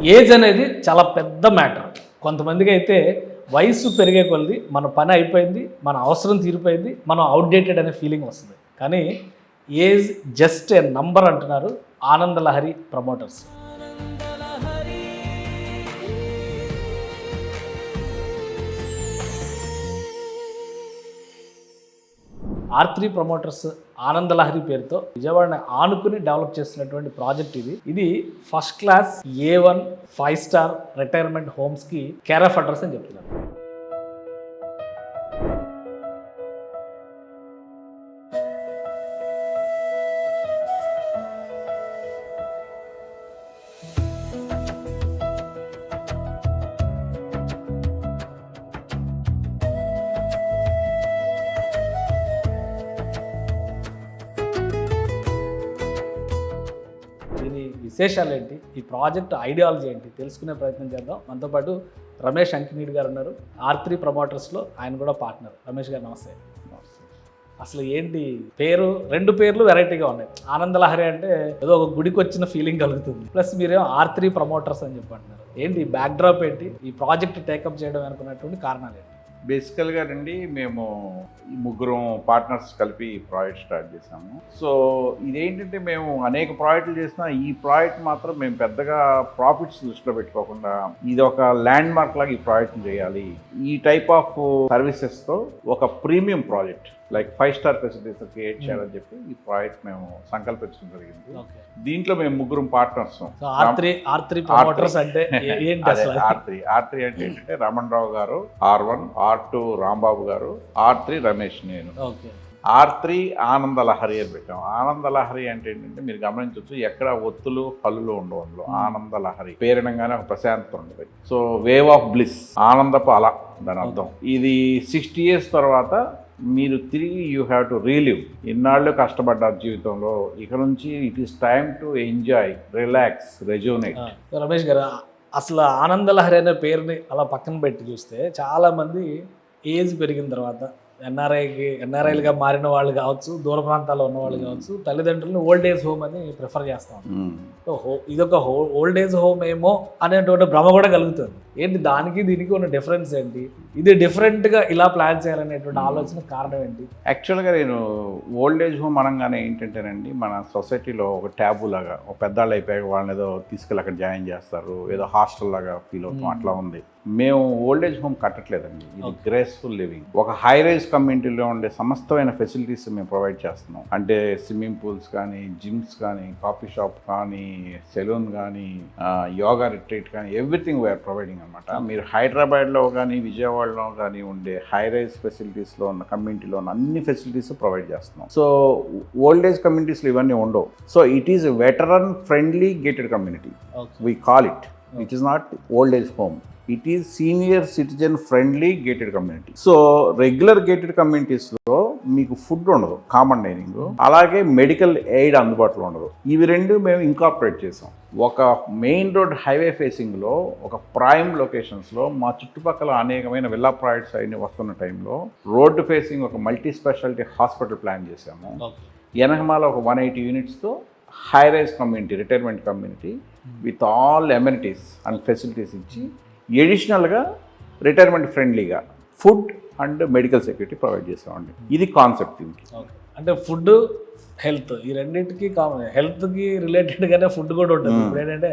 Age అనేది చాలా పెద్ద మ్యాటర్. కొంతమందికి అయితే వయసు పెరిగే కొలది మన పని అయిపోయింది, మన అవసరం తీరిపోయింది, మనం అవుట్డేటెడ్ అనే ఫీలింగ్ వస్తుంది. కానీ ఏజ్ జస్ట్ ఏ నంబర్ అంటున్నారు Ananda Lahari promoters. R3 promoters Ananda Lahari పేరుతో విజయవాడని ఆనుకుని డెవలప్ చేస్తున్నటువంటి ప్రాజెక్ట్ ఇది first class A1 5 star retirement హోమ్స్కి కేర్ ఆఫ్ అడ్రస్ అని చెప్తున్నారు. దీని విశేషాలు ఏంటి, ఈ ప్రాజెక్ట్ ఐడియాలజీ ఏంటి తెలుసుకునే ప్రయత్నం చేద్దాం. మనతో పాటు రమేష్ అంకినీడ్ గారు ఉన్నారు, R3 ప్రమోటర్స్లో ఆయన కూడా పార్ట్నర్. రమేష్ గారు నమస్తే. అసలు ఏంటి పేరు, రెండు పేర్లు వెరైటీగా ఉన్నాయి. ఆనందలహరి అంటే ఏదో ఒక గుడికి వచ్చిన ఫీలింగ్ కలుగుతుంది, ప్లస్ మీరేమో R3 ప్రమోటర్స్ అని చెప్పంటున్నారు. ఏంటి బ్యాక్డ్రాప్ ఏంటి, ఈ ప్రాజెక్ట్ టేకప్ చేయడం అనుకున్నటువంటి కారణాలు ఏంటి? బేసికల్గా అండి మేము ఈ ముగ్గురం పార్ట్నర్స్ కలిపి ఈ ప్రాజెక్ట్ స్టార్ట్ చేసాము. సో ఇదేంటంటే మేము అనేక ప్రాజెక్టులు చేసినా ఈ ప్రాజెక్ట్ మాత్రం మేము పెద్దగా ప్రాఫిట్స్ దృష్టిలో పెట్టుకోకుండా ఇది ఒక ల్యాండ్ మార్క్ లాగా ఈ ప్రాజెక్ట్ చేయాలి. ఈ టైప్ ఆఫ్ సర్వీసెస్తో ఒక premium project like 5 star facilities create చేయాలని చెప్పి ఈ ప్రాజెక్ట్ మేము సంకల్పించడం జరిగింది. దీంట్లో మేము ముగ్గురం పార్ట్నర్స్. R3 ప్రమోటర్స్ అంటే ఏంటి అసలు? R3 అంటే ఏంటంటే రమణ్ రావు గారు R1, R2 రాంబాబు గారు, R3 రమేష్ నేను. R3 ఆనందలహరి అని పెట్టాం. ఆనందలహరి అంటే ఏంటంటే మీరు గమనించవచ్చు, ఎక్కడ ఒత్తులు హల్లులు ఉండవు అందులో. ఆనందలహరి పేరినంగానే ఒక ప్రశాంతత ఉంటుంది. సో వేవ్ ఆఫ్ బ్లిస్, ఆనందపు అల దాని అర్థం. ఇది 60 years తర్వాత మీరు తిరిగి యూ హ్యావ్ టు రీలివ్. ఇన్నాళ్ళు కష్టపడ్డారు జీవితంలో, ఇక నుంచి it is time to enjoy, relax, rejuvenate. Ramesh గారు, అసలు ఆనందలహరి అనే పేరుని అలా పక్కన పెట్టి చూస్తే చాలా మంది ఏజ్ పెరిగిన తర్వాత ఎన్ఆర్ఐలుగా మారిన వాళ్ళు కావచ్చు, దూర ప్రాంతాల్లో ఉన్న వాళ్ళు కావచ్చు, తల్లిదండ్రులను ఓల్డ్ ఏజ్ హోమ్ అని ప్రిఫర్ చేస్తాం. ఇదొక ఓల్డ్ ఏజ్ హోమ్ ఏమో అనేటువంటి భ్రమ కూడా కలుగుతుంది. ఏంటి దానికి దీనికి ఉన్న డిఫరెన్స్ ఏంటి, ఇది డిఫరెంట్గా ఇలా ప్లాన్ చేయాలనేటువంటి ఆలోచన కారణం ఏంటి? యాక్చువల్గా నేను ఓల్డ్ ఏజ్ హోమ్ అనగానే ఏంటంటేనండి, మన సొసైటీలో ఒక ట్యాబు లాగా, ఒక పెద్దాళ్ళు అయిపోయాక వాళ్ళని ఏదో తీసుకెళ్ళి అక్కడ జాయిన్ చేస్తారు, ఏదో హాస్టల్ లాగా ఫీల్ అవుతాం, అట్లా ఉంది. మేము ఓల్డ్ ఏజ్ హోమ్ కట్టట్లేదండి, ఇది గ్రేస్ఫుల్ లివింగ్. ఒక హై రైజ్ కమ్యూనిటీలో ఉండే సమస్తమైన ఫెసిలిటీస్ మేము ప్రొవైడ్ చేస్తున్నాం. అంటే స్విమ్మింగ్ పూల్స్ కానీ, జిమ్స్ కానీ, కాఫీ షాప్ కానీ, సెలూన్ కానీ, యోగా రిట్రీట్ కానీ, ఎవ్రీథింగ్ వీఆర్ ప్రొవైడింగ్ అనమాట. మీరు హైదరాబాద్లో కానీ విజయవాడలో కానీ ఉండే హై రైజ్ ఫెసిలిటీస్లో ఉన్న కమ్యూనిటీలో ఉన్న అన్ని ఫెసిలిటీస్ ప్రొవైడ్ చేస్తున్నాం. సో ఓల్డ్ ఏజ్ కమ్యూనిటీస్లో ఇవన్నీ ఉండవు. So it is veteran friendly gated community, we call it. It is not old age home, it is senior citizen friendly gated community. So regular gated కమ్యూనిటీస్లో మీకు food ఉండదు, common dining, అలాగే medical aid అందుబాటులో ఉండదు. ఇవి రెండు మేము incorporate చేసాం. ఒక మెయిన్ రోడ్ హైవే ఫేసింగ్లో, ఒక ప్రైమ్ లొకేషన్స్లో, మా చుట్టుపక్కల అనేకమైన విల్లా ప్రాజెక్ట్స్ అన్ని వస్తున్న టైంలో రోడ్డు ఫేసింగ్ ఒక మల్టీ స్పెషాలిటీ హాస్పిటల్ ప్లాన్ చేసాము. ఎనకమాల ఒక 180 unitsతో high rise community, retirement community with all amenities and facilities ఇచ్చి ఎడిషనల్గా రిటైర్మెంట్ ఫ్రెండ్లీగా food and medical security provide చేసామండి. ఇది కాన్సెప్ట్ దీనికి. అంటే ఫుడ్, హెల్త్, ఈ రెండింటికి కామన్. హెల్త్కి రిలేటెడ్గానే ఫుడ్ కూడా ఉంటుంది. ఇప్పుడు ఏంటంటే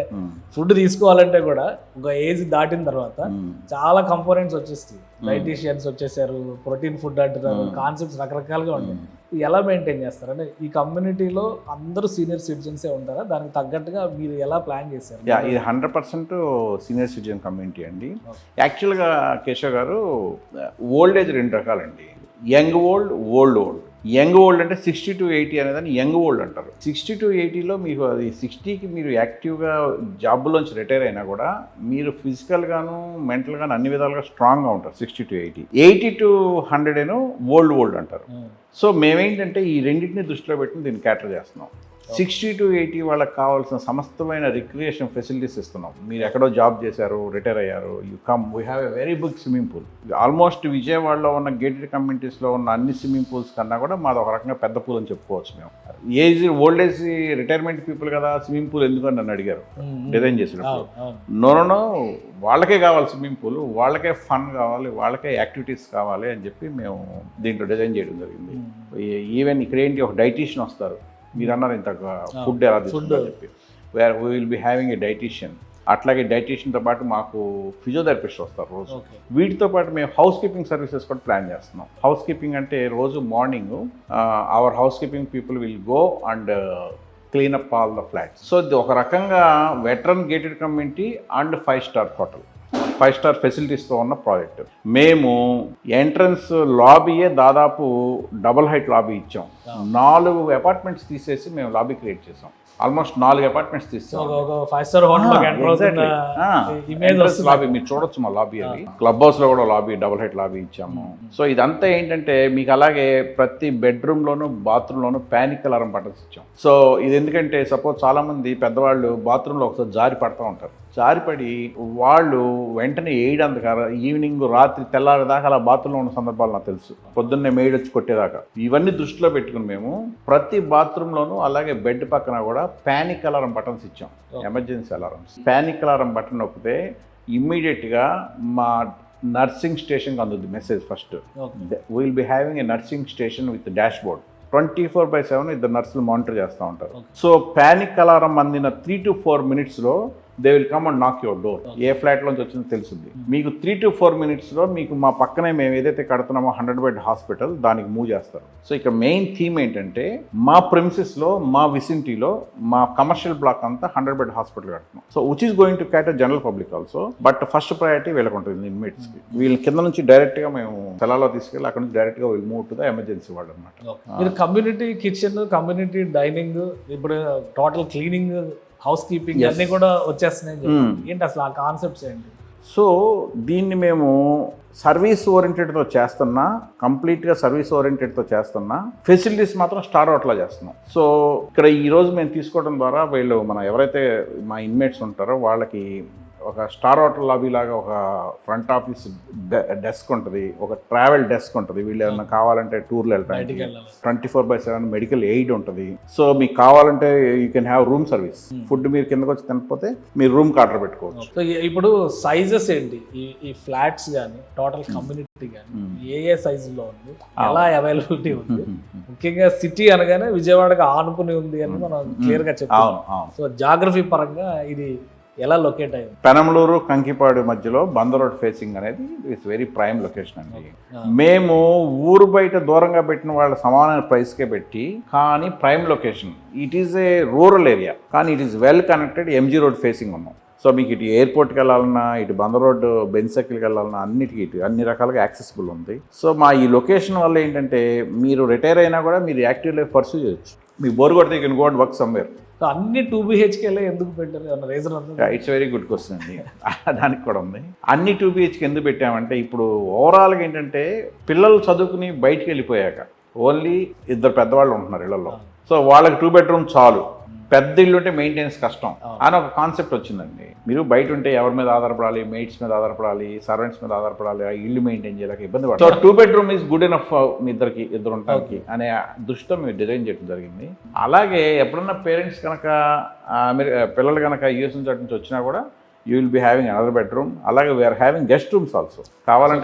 ఫుడ్ తీసుకోవాలంటే కూడా ఒక ఏజ్ దాటిన తర్వాత చాలా కంపోనెంట్స్ వచ్చేస్తాయి. డైటీషియన్స్ వచ్చేసారు, ప్రోటీన్ ఫుడ్ అంటున్నారు, కాన్సెప్ట్స్ రకరకాలుగా ఉంటాయి. ఎలా మెయింటైన్ చేస్తారు? అంటే ఈ కమ్యూనిటీలో అందరూ సీనియర్ సిటిజన్సే ఉంటారా? దానికి తగ్గట్టుగా మీరు ఎలా ప్లాన్ చేశారు? ఇది 100% సీనియర్ సిటిజన్ కమ్యూనిటీ అండి. యాక్చువల్గా కేశవ్ గారు, ఓల్డ్ ఏజ్ రెండు రకాలండి, young old, old old. Young old అంటే 60 to 80 అనేదాన్ని యంగ్ ఓల్డ్ అంటారు. 60 to 80లో మీకు అది 60కి మీరు యాక్టివ్గా జాబ్లోంచి రిటైర్ అయినా కూడా మీరు ఫిజికల్గాను మెంటల్గాను అన్ని విధాలుగా స్ట్రాంగ్గా ఉంటారు. 60 to 80. 80 to 100 ఓల్డ్ ఓల్డ్ అంటారు. సో మేమేంటంటే ఈ రెండింటిని దృష్టిలో పెట్టుకుని దీన్ని క్యాటర్ చేస్తున్నాం. 60 to 80 వాళ్ళకి కావాల్సిన సమస్తమైన రిక్రియేషన్ ఫెసిలిటీస్ ఇస్తున్నాం. మీరు ఎక్కడో జాబ్ చేశారు, రిటైర్ అయ్యారు, you come, we have a very big swimming pool. Almost విజయవాడలో ఉన్న గేటెడ్ కమ్యూనిటీస్లో ఉన్న అన్ని స్విమ్మింగ్ పూల్స్ కన్నా కూడా మాది ఒక రకంగా పెద్ద పూల్ అని చెప్పుకోవచ్చు మేము. ఓల్డ్ ఏజ్ రిటైర్మెంట్ పీపుల్ కదా, స్విమ్మింగ్ పూల్ ఎందుకు అని నన్ను అడిగారు డిజైన్ చేసినప్పుడు. నో, వాళ్ళకే కావాలి స్విమ్మింగ్ పూల్, వాళ్ళకే ఫన్ కావాలి, వాళ్ళకే యాక్టివిటీస్ కావాలి అని చెప్పి మేము దీంట్లో డిజైన్ చేయడం జరిగింది. ఈవెన్ ఇక్కడ ఏంటి, ఒక డైటీషియన్ వస్తారు, మీరు అన్నారు ఇంత ఫుడ్ ఎలా తీసుకుంటారని చెప్పి, where we will be having a dietitian. అట్లాగే డైటీషియన్తో పాటు మాకు ఫిజియోథెరపిస్ట్ వస్తారు రోజు. వీటితో పాటు మేము హౌస్ కీపింగ్ సర్వీసెస్ కూడా ప్లాన్ చేస్తున్నాం. హౌస్ కీపింగ్ అంటే రోజు morning our house keeping people will go and clean up all the flats. So ఇది ఒక రకంగా veteran gated community and 5-star hotel, 5-star ఫెసిలిటీస్తో ఉన్న ప్రాజెక్ట్. మేము ఎంట్రన్స్ లాబీయే దాదాపు డబుల్ హైట్ లాబీ ఇచ్చాం. 4 అపార్ట్మెంట్స్ తీసేసి మేము లాబీ క్రియేట్ చేసాం. ఆల్మోస్ట్ 4 అపార్ట్మెంట్స్ తీసాం. లాబీ మీరు చూడొచ్చు మా లాబీ అది. క్లబ్ హౌస్ లో కూడా లాబీ, డబుల్ హైట్ లాబీ ఇచ్చాము. సో ఇదంతా ఏంటంటే మీకు అలాగే ప్రతి బెడ్రూమ్ లోను బాత్రూమ్ లోను పానిక్ అలారం బటన్స్ ఇచ్చాం. సో ఇది ఎందుకంటే సపోజ్ చాలా మంది పెద్దవాళ్ళు బాత్రూమ్ లో ఒకసారి జారి పడతా ఉంటారు. జారిపడి వాళ్ళు వెంటనే ఎయిడ్ అందుకారు, ఈవినింగ్ రాత్రి తెల్లారి దాకా అలా బాత్రూంలో ఉన్న సందర్భాలు నాకు తెలుసు, పొద్దున్నే మెయిడ్ వచ్చి కొట్టేదాకా. ఇవన్నీ దృష్టిలో పెట్టుకుని మేము ప్రతి బాత్రూంలోనూ అలాగే బెడ్ పక్కన కూడా పానిక్ అలారం బటన్స్ ఇచ్చాం, emergency alarms. Panic alarm button నొక్కితే ఇమ్మీడియట్గా మా నర్సింగ్ స్టేషన్కి అందుద్ది message. First will be having a nursing station with dashboard. 24/7 ఇద్దరు నర్సులు మానిటర్ చేస్తూ ఉంటారు. సో పానిక్ అలారం అందిన 3 to 4 minutesలో they will come and knock your door. ఏ ఫ్లాట్లోంచి వచ్చిందో తెలుస్తుంది మీకు. 3 to 4 minutesలో మీకు మా పక్కనే మేము ఏదైతే కడుతున్నామో 100-bed హాస్పిటల్ దానికి మూవ్ చేస్తారు. సో ఇక్కడ మెయిన్ థీమ్ ఏంటంటే మా ప్రిమిసెస్లో, మా విసినిటీలో, మా కమర్షియల్ బ్లాక్ అంతా 100-bed హాస్పిటల్ కడుతున్నాం. So which is going to క్యాటర్ general public also. But first priority వీళ్ళకి ఉంటుంది, ఇన్మేట్స్కి. వీళ్ళ కింద నుంచి డైరెక్ట్గా మేము సెలాలో తీసుకెళ్ళి అక్కడ నుంచి డైరెక్ట్గా వీళ్ళు move to the emergency ward అనమాట. మీరు కమ్యూనిటీ కిచెన్, కమ్యూనిటీ డైనింగ్, ఇప్పుడు టోటల్ క్లీనింగ్, హౌస్ కీపింగ్ అన్నీ కూడా వచ్చేస్తున్నాయి. ఏంటి అసలు ఆ కాన్సెప్ట్స్ ఏంటి? సో దీన్ని మేము సర్వీస్ ఓరియంటెడ్తో చేస్తున్నా, కంప్లీట్గా సర్వీస్ ఓరియంటెడ్తో చేస్తున్నా, ఫెసిలిటీస్ మాత్రం స్టార్ అవుట్లా చేస్తున్నాం. సో ఇక్కడ ఈరోజు మేము తీసుకోవడం ద్వారా వీళ్ళు మన ఎవరైతే మా ఇన్మేట్స్ ఉంటారో వాళ్ళకి ఒక స్టార్ హోటల్ లాబీ లాగా ఒక ఫ్రంట్ ఆఫీస్ డెస్క్ ఉంటుంది, ఒక ట్రావెల్ డెస్క్ ఉంటుంది. వీళ్ళు ఏమన్నా కావాలంటే టూర్లు వెళ్ళడానికి 24/7 మెడికల్ ఎయిడ్ ఉంటుంది. సో మీకు కావాలంటే you can have room service. Food మీరు కిందకు వచ్చి తినకపోతే మీరు రూమ్కి ఆర్డర్ పెట్టుకోవచ్చు. సో ఇప్పుడు సైజెస్ ఏంటి ఈ ఫ్లాట్స్ కానీ టోటల్ కమ్యూనిటీ కానీ ఏ సైజులో ఉంది, ఎలా అవైలబిలిటీ ఉంది? ముఖ్యంగా సిటీ అనగానే విజయవాడకి ఆనుకుని ఉంది అని మనం క్లియర్గా చెప్తాం. సో జాగ్రఫీ పరంగా ఇది ఎలా లొకేట్ అయింది? పెనంలూరు కంకిపాడు మధ్యలో బందర్ రోడ్ ఫేసింగ్ అనేది ఇట్స్ వెరీ ప్రైమ్ లొకేషన్ అండి. మేము ఊరు బయట దూరంగా పెట్టిన వాళ్ళ సమానమైన ప్రైస్కే పెట్టి, కానీ prime location. It is a rural area, కానీ it is well connected. MG road facing ఉన్నాం. సో మీకు ఇటు ఎయిర్పోర్ట్కి వెళ్ళాలన్నా, ఇటు బందర్ రోడ్ బెంజ్ సర్కిల్కి వెళ్ళాలన్నా అన్నిటికీ ఇటు అన్ని రకాలుగా యాక్సెసిబుల్ ఉంది. సో మా ఈ లొకేషన్ వల్ల ఏంటంటే మీరు రిటైర్ అయినా కూడా మీరు యాక్టివ్ లైఫ్ పర్సూ చేయొచ్చు. మీ బోర్ కొడితే you can go and work somewhere. So అన్ని 2 BHK ఎందుకు పెట్టారు అన్న రీజన్ ఉంది? ఇట్స్ వెరీ గుడ్ క్వశ్చన్ అండి. దానికి కూడా ఉంది. అన్ని 2 BHK ఎందుకు పెట్టామంటే ఇప్పుడు ఓవరాల్గా ఏంటంటే పిల్లలు చదువుకుని బయటికి వెళ్ళిపోయాక ఓన్లీ 2 పెద్దవాళ్ళు ఉంటున్నారు ఇళ్లలో. సో వాళ్ళకి 2 bedroom చాలు. పెద్ద ఇల్లు ఉంటే మెయింటెనెన్స్ కష్టం అని ఒక కాన్సెప్ట్ వచ్చిందండి. మీరు బయట ఉంటే ఎవరి మీద ఆధారపడాలి, మెయిట్స్ మీద ఆధారపడాలి, సర్వెంట్స్ మీద ఆధారపడాలి, ఆ ఇల్లు మెయింటైన్ చేయలేక ఇబ్బంది పడాలి. So 2 bedroom is good enough మీ ఇద్దరు ఉండడానికి అనే దృష్టితో మేము డిజైన్ చేయడం జరిగింది. అలాగే ఎప్పుడన్నా పేరెంట్స్ కనుక పిల్లలు కనుక యూఎస్ నుంచి వచ్చినా కూడా you will be having another bedroom. అలాగే we are having guest rooms also. కావాలంటే